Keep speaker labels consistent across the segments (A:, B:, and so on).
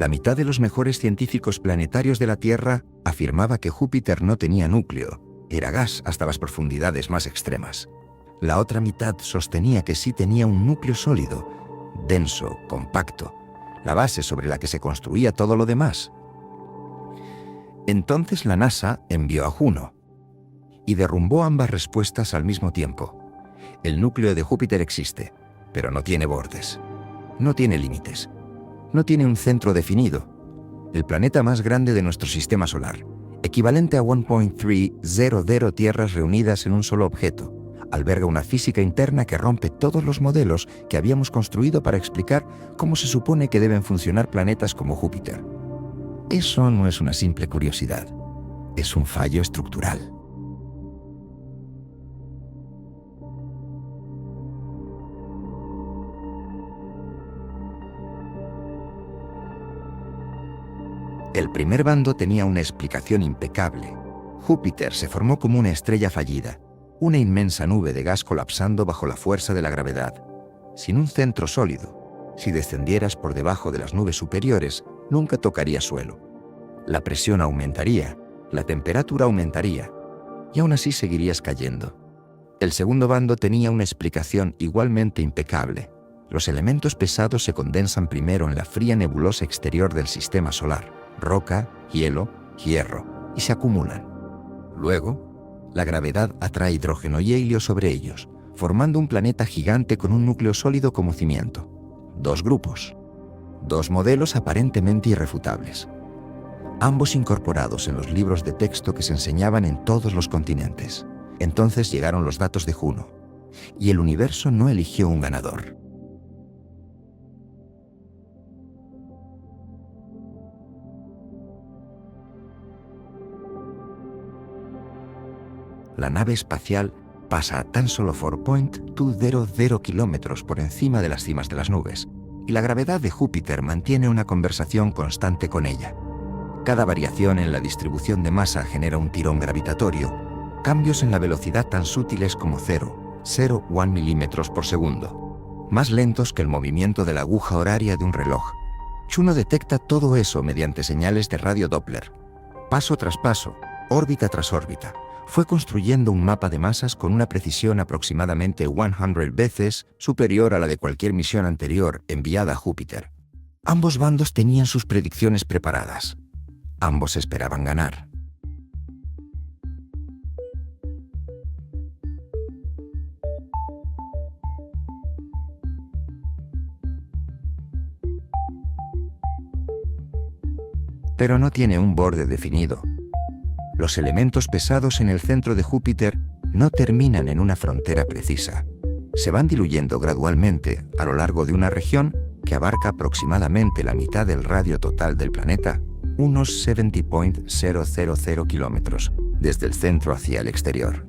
A: La mitad de los mejores científicos planetarios de la Tierra afirmaba que Júpiter no tenía núcleo, era gas hasta las profundidades más extremas. La otra mitad sostenía que sí tenía un núcleo sólido, denso, compacto, la base sobre la que se construía todo lo demás. Entonces la NASA envió a Juno y derrumbó ambas respuestas al mismo tiempo. El núcleo de Júpiter existe, pero no tiene bordes, no tiene límites, no tiene un centro definido. El planeta más grande de nuestro sistema solar, equivalente a 1.300 tierras reunidas en un solo objeto, alberga una física interna que rompe todos los modelos que habíamos construido para explicar cómo se supone que deben funcionar planetas como Júpiter. Eso no es una simple curiosidad, es un fallo estructural. El primer bando tenía una explicación impecable. Júpiter se formó como una estrella fallida, una inmensa nube de gas colapsando bajo la fuerza de la gravedad, sin un centro sólido. Si descendieras por debajo de las nubes superiores, nunca tocaría suelo. La presión aumentaría, la temperatura aumentaría, y aún así seguirías cayendo. El segundo bando tenía una explicación igualmente impecable. Los elementos pesados se condensan primero en la fría nebulosa exterior del sistema solar, roca, hielo, hierro, y se acumulan. Luego, la gravedad atrae hidrógeno y helio sobre ellos, formando un planeta gigante con un núcleo sólido como cimiento. Dos grupos, dos modelos aparentemente irrefutables, ambos incorporados en los libros de texto que se enseñaban en todos los continentes. Entonces llegaron los datos de Juno, y el universo no eligió un ganador. La nave espacial pasa a tan solo 4.200 kilómetros por encima de las cimas de las nubes, y la gravedad de Júpiter mantiene una conversación constante con ella. Cada variación en la distribución de masa genera un tirón gravitatorio, cambios en la velocidad tan sutiles como 0.01 milímetros por segundo, más lentos que el movimiento de la aguja horaria de un reloj. Juno detecta todo eso mediante señales de radio Doppler. Paso tras paso, órbita tras órbita, fue construyendo un mapa de masas con una precisión aproximadamente 100 veces superior a la de cualquier misión anterior enviada a Júpiter. Ambos bandos tenían sus predicciones preparadas. Ambos esperaban ganar. Pero no tiene un borde definido. Los elementos pesados en el centro de Júpiter no terminan en una frontera precisa. Se van diluyendo gradualmente a lo largo de una región que abarca aproximadamente la mitad del radio total del planeta, unos 70.000 kilómetros, desde el centro hacia el exterior.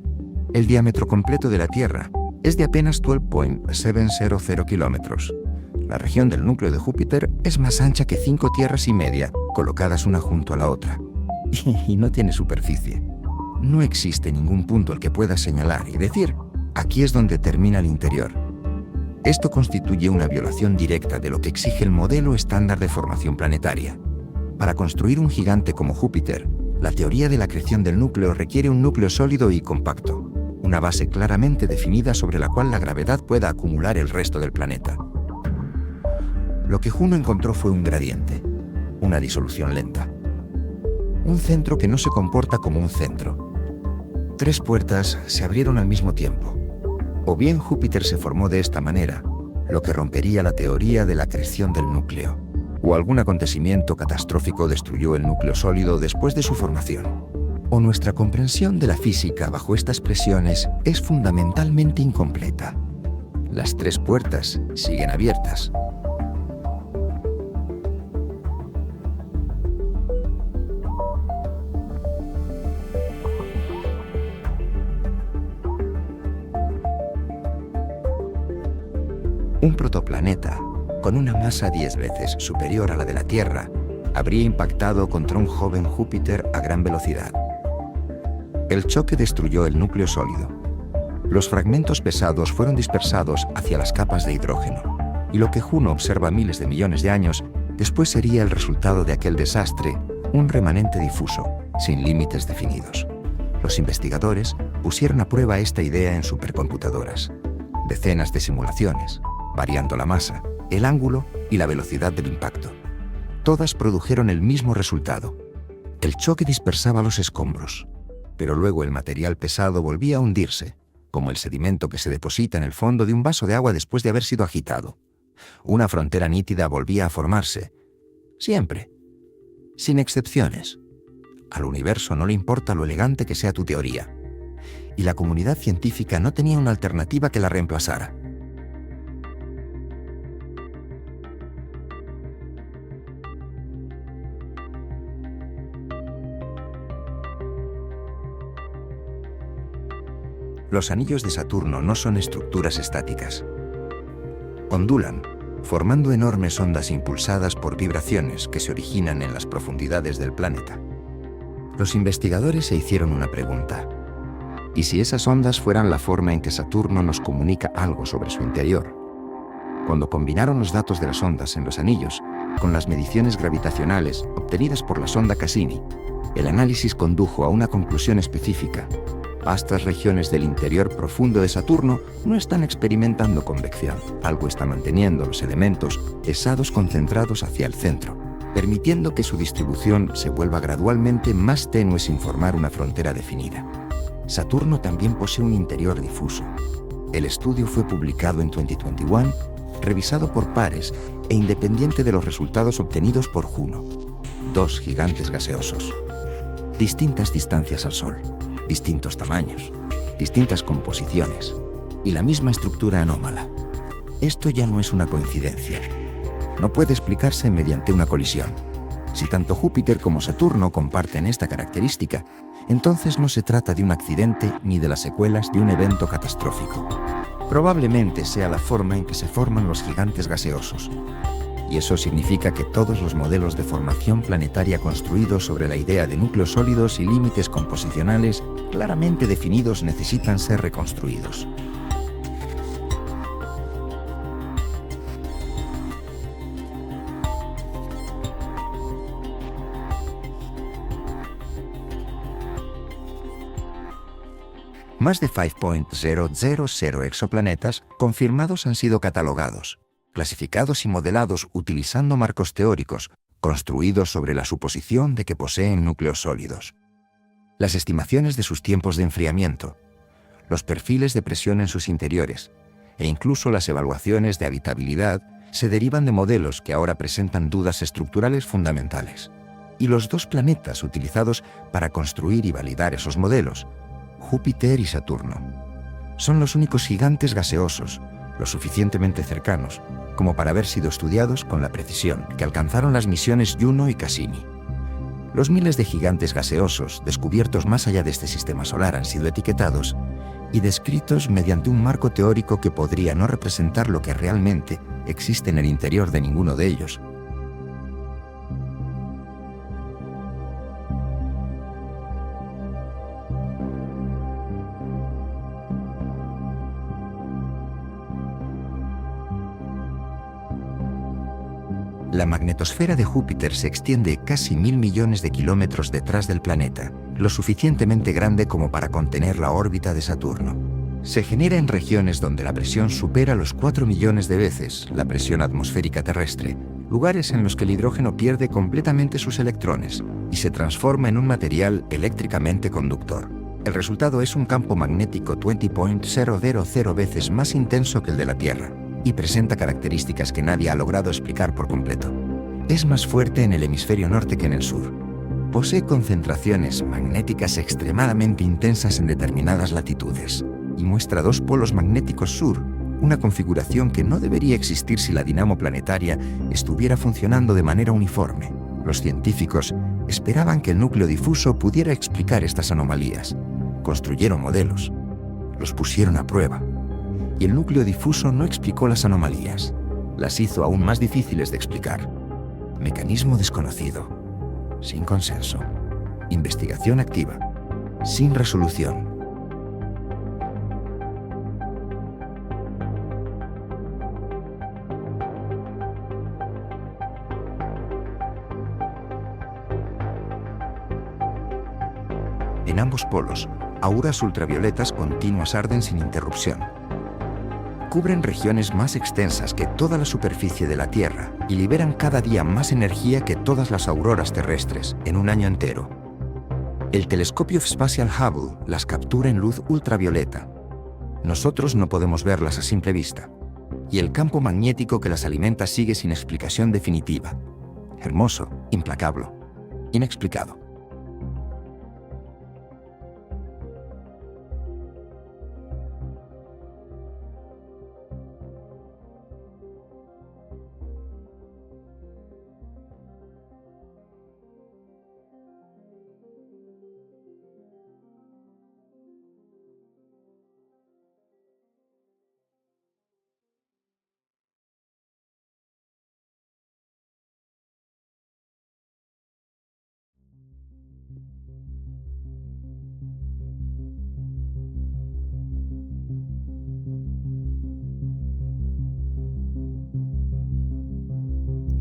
A: El diámetro completo de la Tierra es de apenas 12.700 kilómetros. La región del núcleo de Júpiter es más ancha que 5 tierras y media, colocadas una junto a la otra. Y no tiene superficie. No existe ningún punto al que puedas señalar y decir, aquí es donde termina el interior. Esto constituye una violación directa de lo que exige el modelo estándar de formación planetaria. Para construir un gigante como Júpiter, la teoría de la acreción del núcleo requiere un núcleo sólido y compacto, una base claramente definida sobre la cual la gravedad pueda acumular el resto del planeta. Lo que Juno encontró fue un gradiente, una disolución lenta. Un centro que no se comporta como un centro. 3 puertas se abrieron al mismo tiempo. O bien Júpiter se formó de esta manera, lo que rompería la teoría de la acreción del núcleo, o algún acontecimiento catastrófico destruyó el núcleo sólido después de su formación. O nuestra comprensión de la física bajo estas presiones es fundamentalmente incompleta. Las 3 puertas siguen abiertas. Un protoplaneta, con una masa 10 veces superior a la de la Tierra, habría impactado contra un joven Júpiter a gran velocidad. El choque destruyó el núcleo sólido. Los fragmentos pesados fueron dispersados hacia las capas de hidrógeno, y lo que Juno observa miles de millones de años Después sería el resultado de aquel desastre un remanente difuso, sin límites definidos. Los investigadores pusieron a prueba esta idea en supercomputadoras. Decenas de simulaciones, variando la masa, el ángulo y la velocidad del impacto. Todas produjeron el mismo resultado. El choque dispersaba los escombros, pero luego el material pesado volvía a hundirse, como el sedimento que se deposita en el fondo de un vaso de agua después de haber sido agitado. Una frontera nítida volvía a formarse. Siempre. Sin excepciones. Al universo no le importa lo elegante que sea tu teoría. Y la comunidad científica no tenía una alternativa que la reemplazara. Los anillos de Saturno no son estructuras estáticas. Ondulan, formando enormes ondas impulsadas por vibraciones que se originan en las profundidades del planeta. Los investigadores se hicieron una pregunta. ¿Y si esas ondas fueran la forma en que Saturno nos comunica algo sobre su interior? Cuando combinaron los datos de las ondas en los anillos con las mediciones gravitacionales obtenidas por la sonda Cassini, el análisis condujo a una conclusión específica. Vastas regiones del interior profundo de Saturno no están experimentando convección. Algo está manteniendo los elementos pesados concentrados hacia el centro, permitiendo que su distribución se vuelva gradualmente más tenue sin formar una frontera definida. Saturno también posee un interior difuso. El estudio fue publicado en 2021, revisado por pares e independiente de los resultados obtenidos por Juno. Dos gigantes gaseosos. Distintas distancias al Sol. Distintos tamaños, distintas composiciones y la misma estructura anómala. Esto ya no es una coincidencia. No puede explicarse mediante una colisión. Si tanto Júpiter como Saturno comparten esta característica, entonces no se trata de un accidente ni de las secuelas de un evento catastrófico. Probablemente sea la forma en que se forman los gigantes gaseosos. Y eso significa que todos los modelos de formación planetaria construidos sobre la idea de núcleos sólidos y límites composicionales claramente definidos necesitan ser reconstruidos. Más de 5.000 exoplanetas confirmados han sido catalogados, clasificados y modelados utilizando marcos teóricos, construidos sobre la suposición de que poseen núcleos sólidos. Las estimaciones de sus tiempos de enfriamiento, los perfiles de presión en sus interiores e incluso las evaluaciones de habitabilidad se derivan de modelos que ahora presentan dudas estructurales fundamentales. Y los dos planetas utilizados para construir y validar esos modelos, Júpiter y Saturno, son los únicos gigantes gaseosos lo suficientemente cercanos como para haber sido estudiados con la precisión que alcanzaron las misiones Juno y Cassini. Los miles de gigantes gaseosos descubiertos más allá de este sistema solar han sido etiquetados y descritos mediante un marco teórico que podría no representar lo que realmente existe en el interior de ninguno de ellos. La magnetosfera de Júpiter se extiende casi 1.000 millones de kilómetros detrás del planeta, lo suficientemente grande como para contener la órbita de Saturno. Se genera en regiones donde la presión supera los 4 millones de veces la presión atmosférica terrestre, lugares en los que el hidrógeno pierde completamente sus electrones y se transforma en un material eléctricamente conductor. El resultado es un campo magnético 20.000 veces más intenso que el de la Tierra, y presenta características que nadie ha logrado explicar por completo. Es más fuerte en el hemisferio norte que en el sur. Posee concentraciones magnéticas extremadamente intensas en determinadas latitudes y muestra dos polos magnéticos sur, una configuración que no debería existir si la dinamo planetaria estuviera funcionando de manera uniforme. Los científicos esperaban que el núcleo difuso pudiera explicar estas anomalías. Construyeron modelos, los pusieron a prueba. Y el núcleo difuso no explicó las anomalías, las hizo aún más difíciles de explicar. Mecanismo desconocido, sin consenso. Investigación activa, sin resolución. En ambos polos, auroras ultravioletas continuas arden sin interrupción. Cubren regiones más extensas que toda la superficie de la Tierra y liberan cada día más energía que todas las auroras terrestres en un año entero. El telescopio Spatial Hubble las captura en luz ultravioleta. Nosotros no podemos verlas a simple vista. Y el campo magnético que las alimenta sigue sin explicación definitiva. Hermoso, implacable, inexplicado.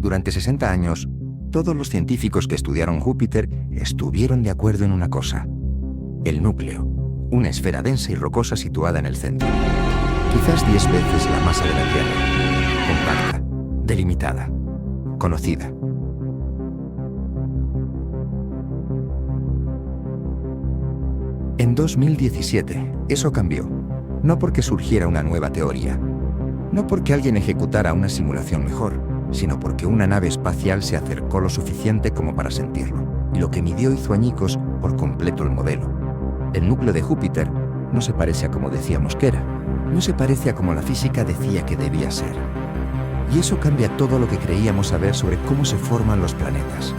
A: Durante 60 años, todos los científicos que estudiaron Júpiter estuvieron de acuerdo en una cosa: el núcleo, una esfera densa y rocosa situada en el centro. Quizás 10 veces la masa de la Tierra, compacta, delimitada, conocida. En 2017, eso cambió. No porque surgiera una nueva teoría, no porque alguien ejecutara una simulación mejor, sino porque una nave espacial se acercó lo suficiente como para sentirlo, y lo que midió hizo añicos por completo el modelo. El núcleo de Júpiter no se parece a como decíamos que era, no se parece a como la física decía que debía ser. Y eso cambia todo lo que creíamos saber sobre cómo se forman los planetas.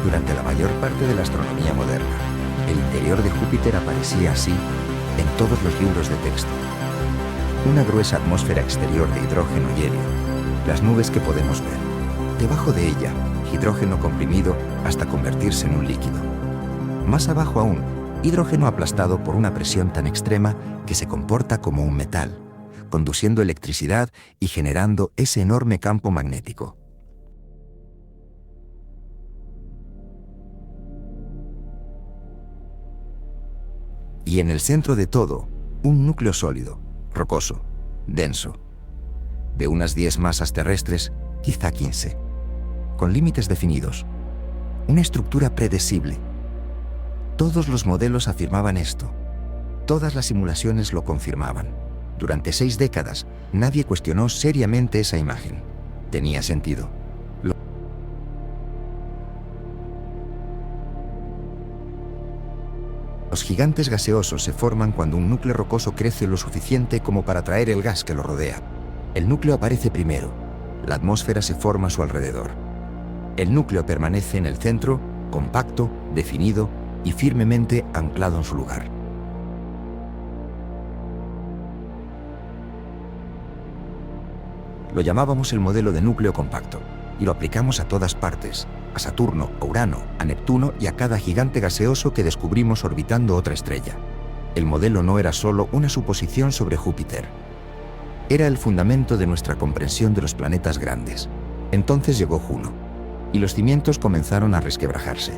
A: Durante la mayor parte de la astronomía moderna, el interior de Júpiter aparecía así en todos los libros de texto. Una gruesa atmósfera exterior de hidrógeno y helio, las nubes que podemos ver. Debajo de ella, hidrógeno comprimido hasta convertirse en un líquido. Más abajo aún, hidrógeno aplastado por una presión tan extrema que se comporta como un metal, conduciendo electricidad y generando ese enorme campo magnético. Y en el centro de todo, un núcleo sólido, rocoso, denso, de unas 10 masas terrestres, quizá 15, con límites definidos, una estructura predecible. Todos los modelos afirmaban esto, todas las simulaciones lo confirmaban. Durante 6 décadas, nadie cuestionó seriamente esa imagen. Tenía sentido. Los gigantes gaseosos se forman cuando un núcleo rocoso crece lo suficiente como para atraer el gas que lo rodea. El núcleo aparece primero, la atmósfera se forma a su alrededor. El núcleo permanece en el centro, compacto, definido y firmemente anclado en su lugar. Lo llamábamos el modelo de núcleo compacto, y lo aplicamos a todas partes, a Saturno, a Urano, a Neptuno y a cada gigante gaseoso que descubrimos orbitando otra estrella. El modelo no era solo una suposición sobre Júpiter. Era el fundamento de nuestra comprensión de los planetas grandes. Entonces llegó Juno, y los cimientos comenzaron a resquebrajarse.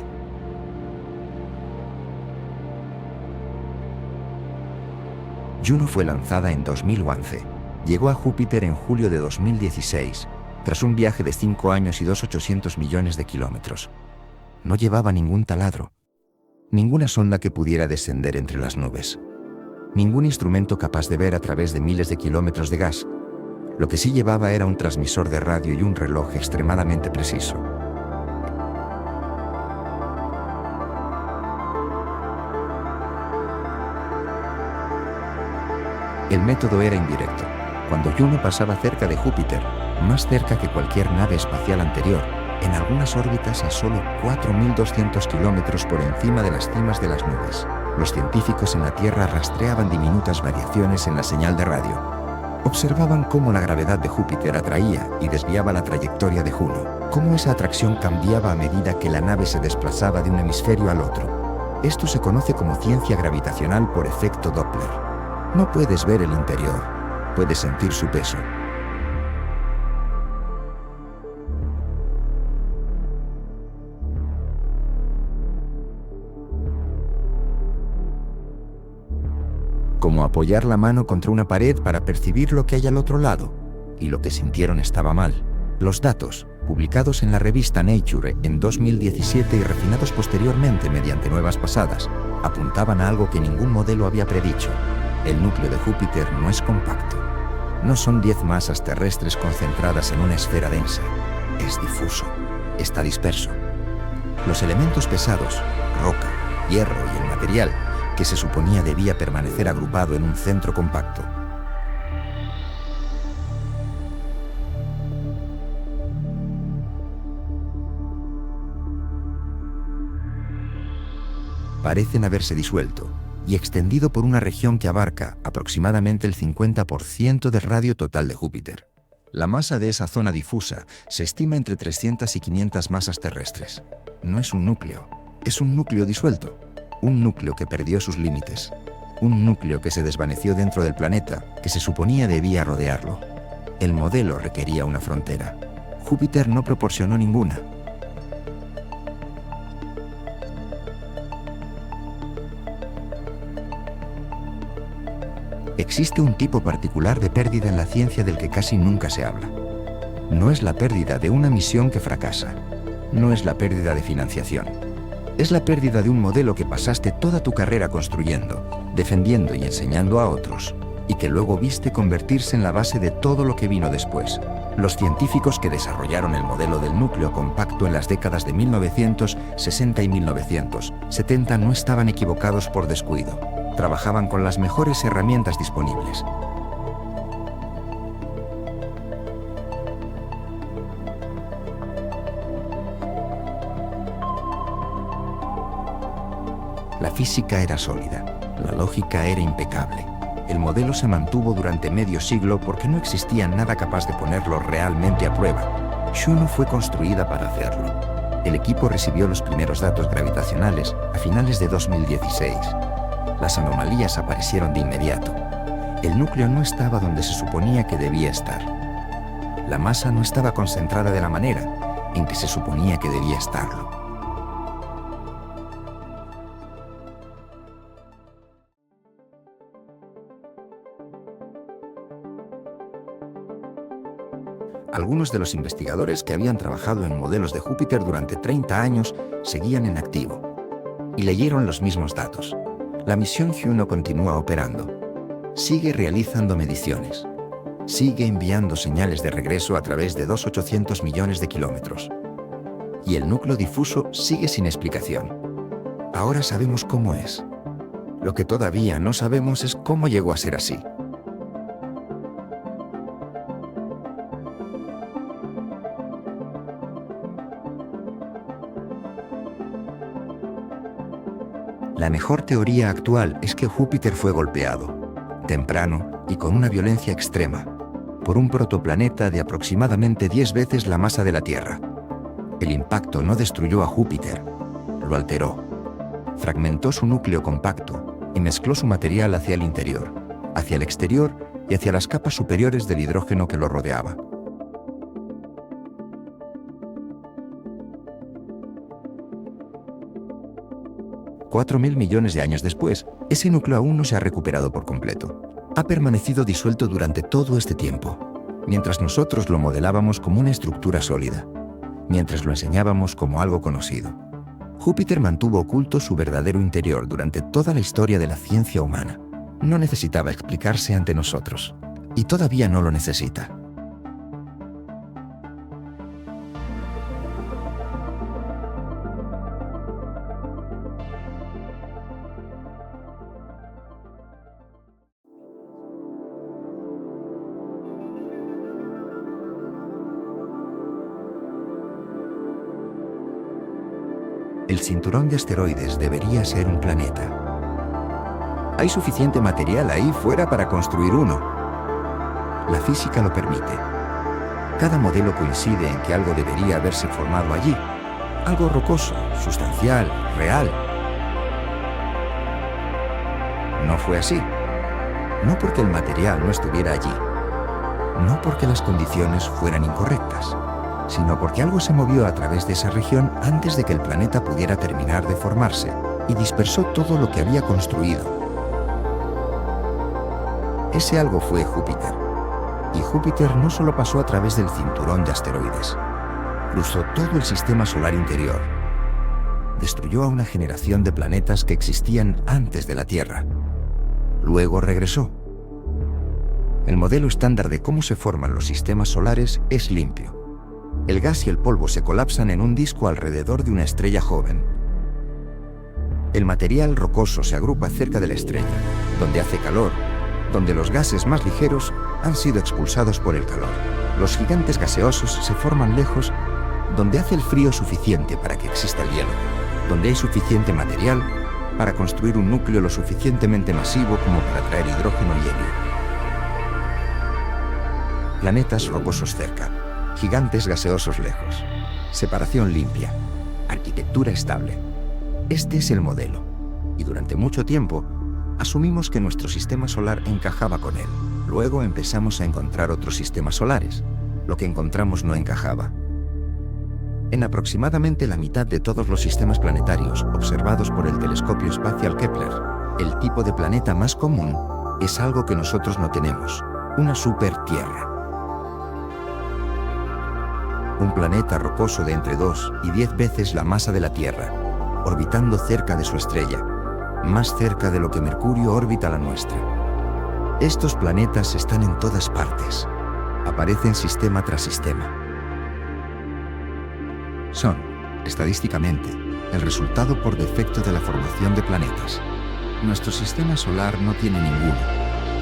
A: Juno fue lanzada en 2011. Llegó a Júpiter en julio de 2016, tras un viaje de 5 años y 2.800 millones de kilómetros. No llevaba ningún taladro, ninguna sonda que pudiera descender entre las nubes, ningún instrumento capaz de ver a través de miles de kilómetros de gas. Lo que sí llevaba era un transmisor de radio y un reloj extremadamente preciso. El método era indirecto. Cuando Juno pasaba cerca de Júpiter, más cerca que cualquier nave espacial anterior, en algunas órbitas a solo 4.200 kilómetros por encima de las cimas de las nubes, los científicos en la Tierra rastreaban diminutas variaciones en la señal de radio. Observaban cómo la gravedad de Júpiter atraía y desviaba la trayectoria de Juno, cómo esa atracción cambiaba a medida que la nave se desplazaba de un hemisferio al otro. Esto se conoce como ciencia gravitacional por efecto Doppler. No puedes ver el interior, puedes sentir su peso. como apoyar la mano contra una pared para percibir lo que hay al otro lado, y lo que sintieron estaba mal. Los datos, publicados en la revista Nature en 2017 y refinados posteriormente mediante nuevas pasadas, apuntaban a algo que ningún modelo había predicho. El núcleo de Júpiter no es compacto. No son 10 masas terrestres concentradas en una esfera densa. Es difuso. Está disperso. Los elementos pesados, roca, hierro y el material, que se suponía debía permanecer agrupado en un centro compacto, parecen haberse disuelto y extendido por una región que abarca aproximadamente el 50% del radio total de Júpiter. La masa de esa zona difusa se estima entre 300 y 500 masas terrestres. No es un núcleo, es un núcleo disuelto, un núcleo que perdió sus límites, un núcleo que se desvaneció dentro del planeta que se suponía debía rodearlo. El modelo requería una frontera. Júpiter no proporcionó ninguna. Existe un tipo particular de pérdida en la ciencia del que casi nunca se habla. No es la pérdida de una misión que fracasa. No es la pérdida de financiación. Es la pérdida de un modelo que pasaste toda tu carrera construyendo, defendiendo y enseñando a otros, y que luego viste convertirse en la base de todo lo que vino después. Los científicos que desarrollaron el modelo del núcleo compacto en las décadas de 1960 y 1970 no estaban equivocados por descuido. Trabajaban con las mejores herramientas disponibles. La física era sólida, la lógica era impecable. El modelo se mantuvo durante medio siglo porque no existía nada capaz de ponerlo realmente a prueba. Juno fue construida para hacerlo. El equipo recibió los primeros datos gravitacionales a finales de 2016. Las anomalías aparecieron de inmediato. El núcleo no estaba donde se suponía que debía estar. La masa no estaba concentrada de la manera en que se suponía que debía estarlo. Algunos de los investigadores que habían trabajado en modelos de Júpiter durante 30 años seguían en activo y leyeron los mismos datos. La misión Juno continúa operando. Sigue realizando mediciones. Sigue enviando señales de regreso a través de 2.800 millones de kilómetros. Y el núcleo difuso sigue sin explicación. Ahora sabemos cómo es. Lo que todavía no sabemos es cómo llegó a ser así. La mejor teoría actual es que Júpiter fue golpeado, temprano y con una violencia extrema, por un protoplaneta de aproximadamente 10 veces la masa de la Tierra. El impacto no destruyó a Júpiter, lo alteró. Fragmentó su núcleo compacto y mezcló su material hacia el interior, hacia el exterior y hacia las capas superiores del hidrógeno que lo rodeaba. $4.000 millones de años después, ese núcleo aún no se ha recuperado por completo. Ha permanecido disuelto durante todo este tiempo, mientras nosotros lo modelábamos como una estructura sólida, mientras lo enseñábamos como algo conocido. Júpiter mantuvo oculto su verdadero interior durante toda la historia de la ciencia humana. No necesitaba explicarse ante nosotros, y todavía no lo necesita. El cinturón de asteroides debería ser un planeta. Hay suficiente material ahí fuera para construir uno. La física lo permite. Cada modelo coincide en que algo debería haberse formado allí. Algo rocoso, sustancial, real. No fue así. No porque el material no estuviera allí. No porque las condiciones fueran incorrectas, sino porque algo se movió a través de esa región antes de que el planeta pudiera terminar de formarse y dispersó todo lo que había construido. Ese algo fue Júpiter. Y Júpiter no solo pasó a través del cinturón de asteroides, cruzó todo el sistema solar interior. Destruyó a una generación de planetas que existían antes de la Tierra. Luego regresó. El modelo estándar de cómo se forman los sistemas solares es limpio. El gas y el polvo se colapsan en un disco alrededor de una estrella joven. El material rocoso se agrupa cerca de la estrella, donde hace calor, donde los gases más ligeros han sido expulsados por el calor. Los gigantes gaseosos se forman lejos, donde hace el frío suficiente para que exista el hielo, donde hay suficiente material para construir un núcleo lo suficientemente masivo como para traer hidrógeno y helio. Planetas rocosos cerca, gigantes gaseosos lejos, separación limpia, arquitectura estable. Este es el modelo, y durante mucho tiempo asumimos que nuestro sistema solar encajaba con él. Luego empezamos a encontrar otros sistemas solares. Lo que encontramos no encajaba. En aproximadamente la mitad de todos los sistemas planetarios observados por el telescopio espacial Kepler, el tipo de planeta más común es algo que nosotros no tenemos, una supertierra. Un planeta rocoso de entre 2 y 10 veces la masa de la Tierra, orbitando cerca de su estrella, más cerca de lo que Mercurio orbita la nuestra. Estos planetas están en todas partes, aparecen sistema tras sistema. Son, estadísticamente, el resultado por defecto de la formación de planetas. Nuestro sistema solar no tiene ninguno,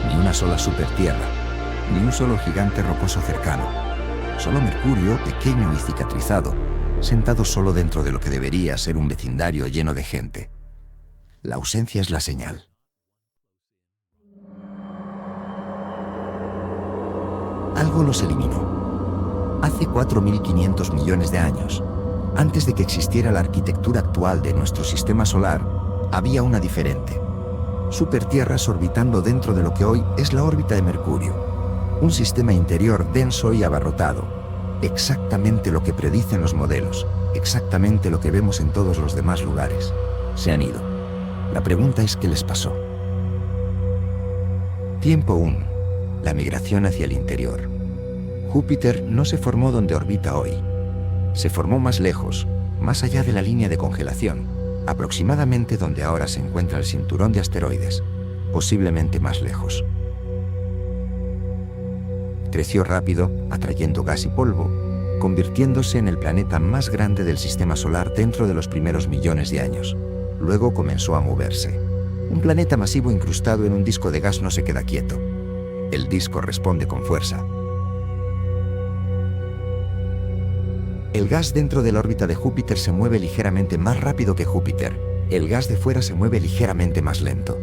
A: ni una sola supertierra, ni un solo gigante rocoso cercano. Solo Mercurio, pequeño y cicatrizado, sentado solo dentro de lo que debería ser un vecindario lleno de gente. La ausencia es la señal. Algo los eliminó. Hace 4.500 millones de años, antes de que existiera la arquitectura actual de nuestro sistema solar, había una diferente. Supertierras orbitando dentro de lo que hoy es la órbita de Mercurio. Un sistema interior denso y abarrotado. Exactamente lo que predicen los modelos, exactamente lo que vemos en todos los demás lugares. Se han ido. La pregunta es ¿qué les pasó? Tiempo 1. La migración hacia el interior. Júpiter no se formó donde orbita hoy. Se formó más lejos, más allá de la línea de congelación, aproximadamente donde ahora se encuentra el cinturón de asteroides, posiblemente más lejos. Creció rápido, atrayendo gas y polvo, convirtiéndose en el planeta más grande del sistema solar dentro de los primeros millones de años. Luego comenzó a moverse. Un planeta masivo incrustado en un disco de gas no se queda quieto. El disco responde con fuerza. El gas dentro de la órbita de Júpiter se mueve ligeramente más rápido que Júpiter. El gas de fuera se mueve ligeramente más lento.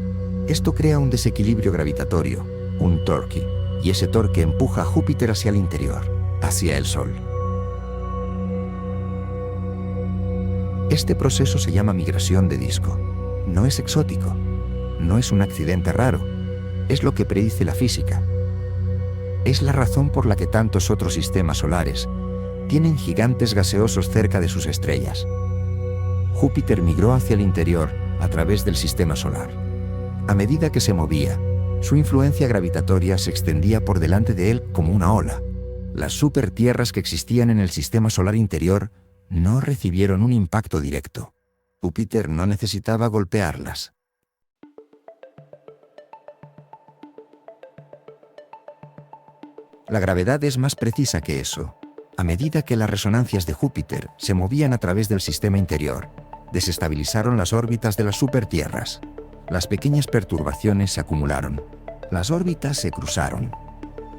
A: Esto crea un desequilibrio gravitatorio, un torque, y ese torque empuja a Júpiter hacia el interior, hacia el Sol. Este proceso se llama migración de disco. No es exótico, no es un accidente raro, es lo que predice la física. Es la razón por la que tantos otros sistemas solares tienen gigantes gaseosos cerca de sus estrellas. Júpiter migró hacia el interior a través del sistema solar. A medida que se movía, su influencia gravitatoria se extendía por delante de él como una ola. Las supertierras que existían en el sistema solar interior no recibieron un impacto directo. Júpiter no necesitaba golpearlas. La gravedad es más precisa que eso. A medida que las resonancias de Júpiter se movían a través del sistema interior, desestabilizaron las órbitas de las supertierras. Las pequeñas perturbaciones se acumularon. Las órbitas se cruzaron.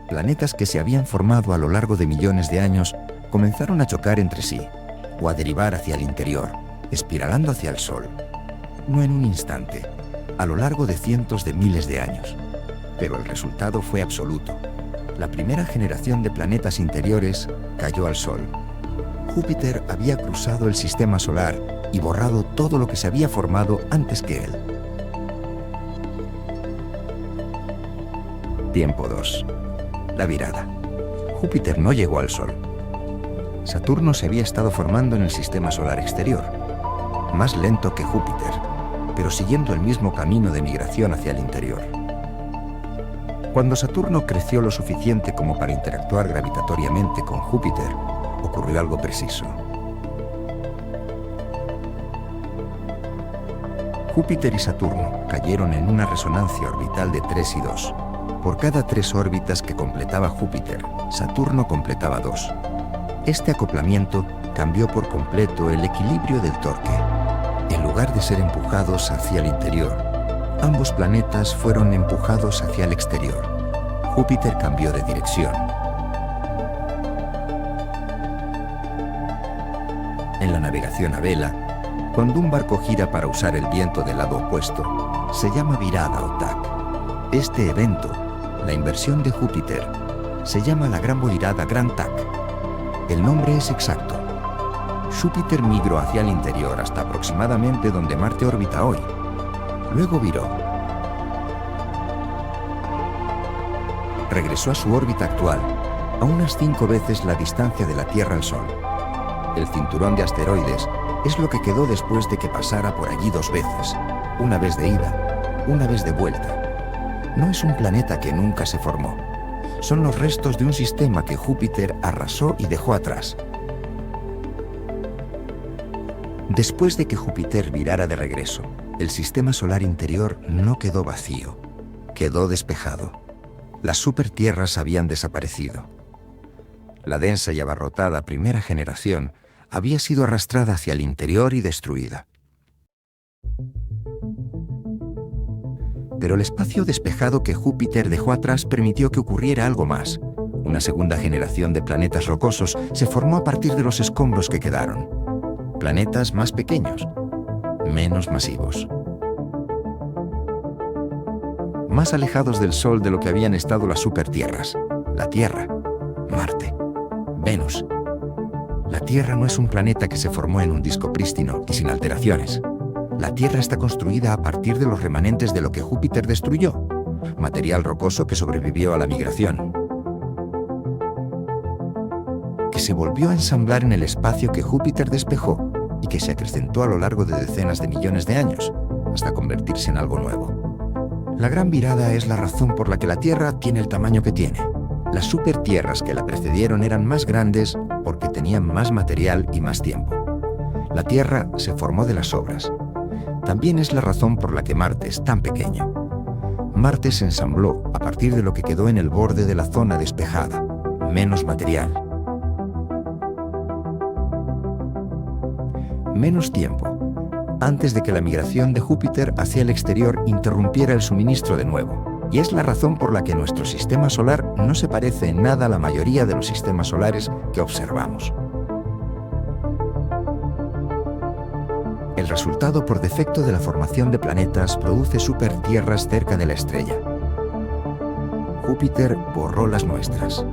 A: Planetas que se habían formado a lo largo de millones de años comenzaron a chocar entre sí, o a derivar hacia el interior, espiralando hacia el Sol. No en un instante, a lo largo de cientos de miles de años. Pero el resultado fue absoluto. La primera generación de planetas interiores cayó al Sol. Júpiter había cruzado el sistema solar y borrado todo lo que se había formado antes que él. Tiempo 2. La virada. Júpiter no llegó al Sol. Saturno se había estado formando en el sistema solar exterior, más lento que Júpiter, pero siguiendo el mismo camino de migración hacia el interior. Cuando Saturno creció lo suficiente como para interactuar gravitatoriamente con Júpiter, ocurrió algo preciso. Júpiter y Saturno cayeron en una resonancia orbital de 3 y 2. Por cada 3 órbitas que completaba Júpiter, Saturno completaba 2. Este acoplamiento cambió por completo el equilibrio del torque. En lugar de ser empujados hacia el interior, ambos planetas fueron empujados hacia el exterior. Júpiter cambió de dirección. En la navegación a vela, cuando un barco gira para usar el viento del lado opuesto, se llama virada o tack. Este evento, la inversión de Júpiter, se llama la gran virada, gran tack. El nombre es exacto. Júpiter migró hacia el interior hasta aproximadamente donde Marte orbita hoy. Luego viró. Regresó a su órbita actual, a unas 5 veces la distancia de la Tierra al Sol. El cinturón de asteroides es lo que quedó después de que pasara por allí 2 veces, una vez de ida, una vez de vuelta. No es un planeta que nunca se formó. Son los restos de un sistema que Júpiter arrasó y dejó atrás. Después de que Júpiter virara de regreso, el sistema solar interior no quedó vacío, quedó despejado. Las supertierras habían desaparecido. La densa y abarrotada primera generación había sido arrastrada hacia el interior y destruida. Pero el espacio despejado que Júpiter dejó atrás permitió que ocurriera algo más. Una segunda generación de planetas rocosos se formó a partir de los escombros que quedaron. Planetas más pequeños, menos masivos. Más alejados del Sol de lo que habían estado las supertierras. La Tierra, Marte, Venus. La Tierra no es un planeta que se formó en un disco prístino y sin alteraciones. La Tierra está construida a partir de los remanentes de lo que Júpiter destruyó, material rocoso que sobrevivió a la migración, que se volvió a ensamblar en el espacio que Júpiter despejó y que se acrecentó a lo largo de decenas de millones de años, hasta convertirse en algo nuevo. La gran virada es la razón por la que la Tierra tiene el tamaño que tiene. Las supertierras que la precedieron eran más grandes porque tenían más material y más tiempo. La Tierra se formó de las sobras. También es la razón por la que Marte es tan pequeño. Marte se ensambló a partir de lo que quedó en el borde de la zona despejada, menos material. Menos tiempo, antes de que la migración de Júpiter hacia el exterior interrumpiera el suministro de nuevo. Y es la razón por la que nuestro sistema solar no se parece en nada a la mayoría de los sistemas solares que observamos. El resultado por defecto de la formación de planetas produce supertierras cerca de la estrella. Júpiter borró las nuestras.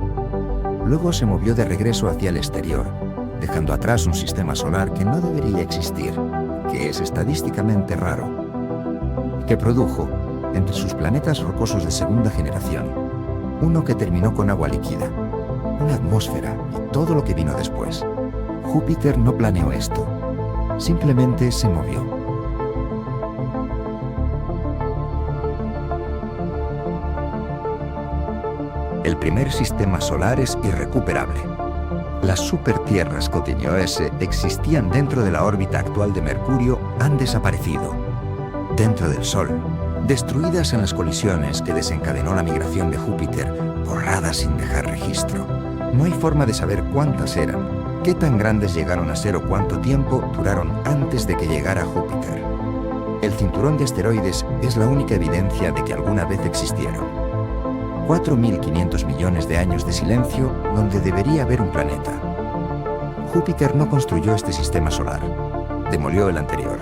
A: Luego se movió de regreso hacia el exterior, dejando atrás un sistema solar que no debería existir, que es estadísticamente raro, que produjo, entre sus planetas rocosos de segunda generación, uno que terminó con agua líquida, una atmósfera y todo lo que vino después. Júpiter no planeó esto, simplemente se movió. El primer sistema solar es irrecuperable. Las supertierras Cotigny-OS existían dentro de la órbita actual de Mercurio, han desaparecido. Dentro del Sol, destruidas en las colisiones que desencadenó la migración de Júpiter, borradas sin dejar registro. No hay forma de saber cuántas eran, qué tan grandes llegaron a ser o cuánto tiempo duraron antes de que llegara Júpiter. El cinturón de asteroides es la única evidencia de que alguna vez existieron. 4.500 millones de años de silencio donde debería haber un planeta. Júpiter no construyó este sistema solar, demolió el anterior.